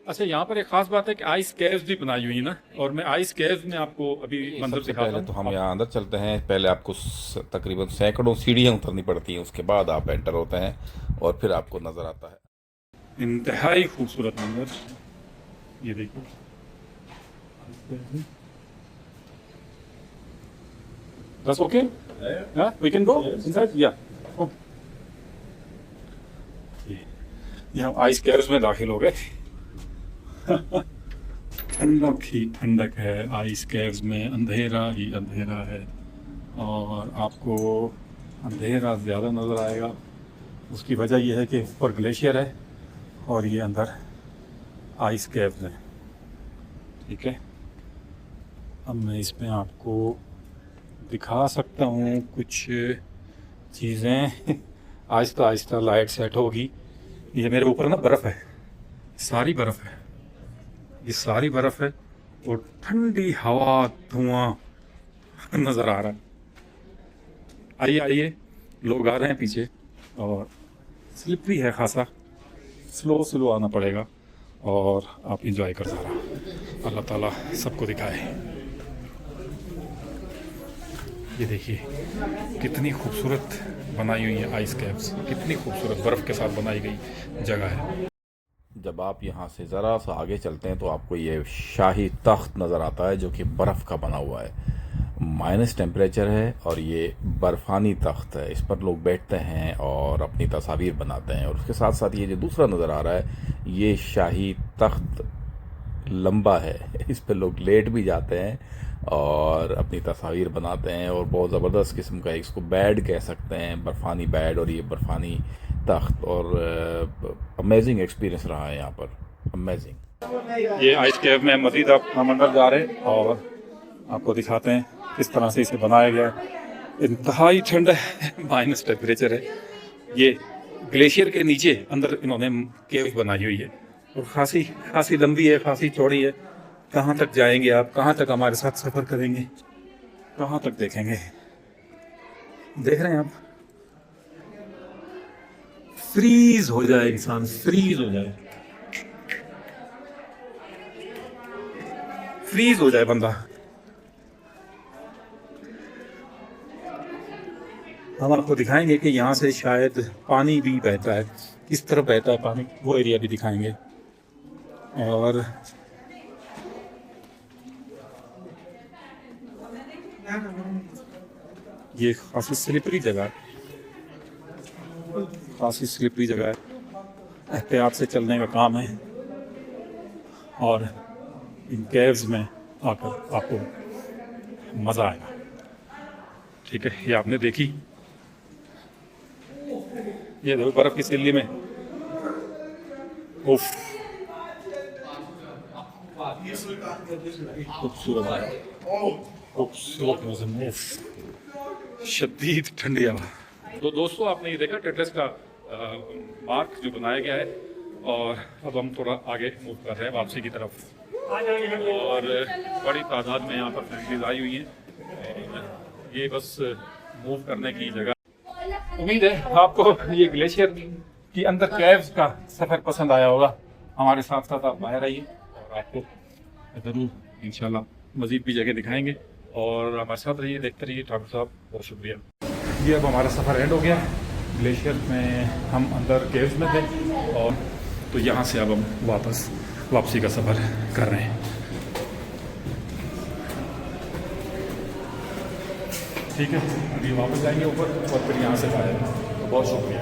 अच्छा, यहाँ पर एक खास बात है कि आइस केव्स भी बनाई हुई है ना, और मैं आइस केव्स में आपको अभी मंजर सबसे दिखाता पहले हूँ। तो हम यहाँ अंदर चलते हैं। पहले आपको तकरीबन सैकड़ों सीढ़ियाँ उतरनी पड़ती हैं, उसके बाद आप एंटर होते हैं और फिर आपको नज़र आता है। इंतहाई खूबसूरत मंजर, ये देखो। That's okay? Yeah, we can go inside? Yeah. Oh. ये हम आइस केव्स में दाखिल हो गए। ठंडक ही ठंडक है आइस केव्स में, अंधेरा ही अंधेरा है, और आपको अंधेरा ज़्यादा नज़र आएगा। उसकी वजह यह है कि ऊपर ग्लेशियर है और ये अंदर आइस केव्स हैं। ठीक है, अब मैं इसमें आपको दिखा सकता हूँ कुछ चीज़ें। आहिस्ता आहिस्ता लाइट सेट होगी। ये मेरे ऊपर ना बर्फ़ है, सारी बर्फ़ है, ये सारी बर्फ़ है, और ठंडी हवा, धुआं नज़र आ रहा है। आइए आइए, लोग आ रहे हैं पीछे, और स्लिपरी है खासा, स्लो स्लो आना पड़ेगा, और आप इंजॉय कर सकते हैं। अल्लाह ताला सबको दिखाए। ये देखिए कितनी खूबसूरत बनाई हुई है आइस कैप्स, कितनी खूबसूरत बर्फ़ के साथ बनाई गई जगह है। जब आप यहाँ से ज़रा सा आगे चलते हैं तो आपको ये शाही तख्त नज़र आता है, जो कि बर्फ़ का बना हुआ है। माइनस टेम्परेचर है और ये बर्फ़ानी तख्त है। इस पर लोग बैठते हैं और अपनी तस्वीर बनाते हैं। और उसके साथ साथ ये जो दूसरा नज़र आ रहा है, ये शाही तख्त लंबा है। इस पर लोग लेट भी जाते हैं और अपनी तस्वीर बनाते हैं। और बहुत ज़बरदस्त किस्म का, इसको बेड कह सकते हैं, बर्फ़ानी बेड, और ये बर्फ़ानी तख्त। और अमेजिंग एक्सपीरियंस रहा है यहाँ पर, अमेजिंग। ये आइस कैप में मज़ीद आप हम अंदर जा रहे हैं और आपको दिखाते हैं किस तरह से इसे बनाया गया है। इंतहाई ठंड है, माइनस टेम्परेचर है। ये ग्लेशियर के नीचे अंदर इन्होंने केव बनाई हुई है, और खासी खासी लंबी है, खासी चौड़ी है। कहाँ तक जाएंगे आप, कहाँ तक हमारे साथ सफ़र करेंगे, कहाँ तक देखेंगे। देख रहे हैं आप, फ्रीज हो जाए इंसान, फ्रीज हो जाए, फ्रीज हो जाए बंदा। हम आपको दिखाएंगे कि यहाँ से शायद पानी भी बहता है, किस तरफ बहता है पानी, वो एरिया भी दिखाएंगे। और ये काफ़ी स्लिपरी जगह है, काफ़ी स्लिपरी जगह है, एहतियात से चलने का काम है। और इन केव्स में आकर आपको मज़ा आएगा। ठीक है, ये आपने देखी, ये देखो बर्फ़ की सिल्ली में, उफ, खूबसूरत है, खूबसूरत मौसम, उफ, शदीद ठंडी हवा। तो दोस्तों, आपने ये देखा टेटलेस का मार्क जो बनाया गया है, और अब हम थोड़ा आगे मूव कर रहे हैं वापसी की तरफ। और बड़ी तादाद में यहाँ पर फैमिलीज आई हुई हैं। ये बस मूव करने की जगह। उम्मीद है आपको ये ग्लेशियर की अंदर कैव्स का सफ़र पसंद आया होगा। हमारे साथ साथ आप बाहर आइए, और आपको ज़रूर इंशाल्लाह मज़ीद भी जगह दिखाएंगे। और हमारे साथ रहिए, देखते रहिए। ठाकुर साहब, बहुत शुक्रिया। ये अब हमारा सफ़र एंड हो गया। ग्लेशियर में हम अंदर केव्स में थे, और तो यहाँ से अब हम वापसी का सफ़र कर रहे हैं। ठीक है, अभी वापस जाएंगे ऊपर, और फिर यहाँ से बाहर। तो बहुत शुक्रिया।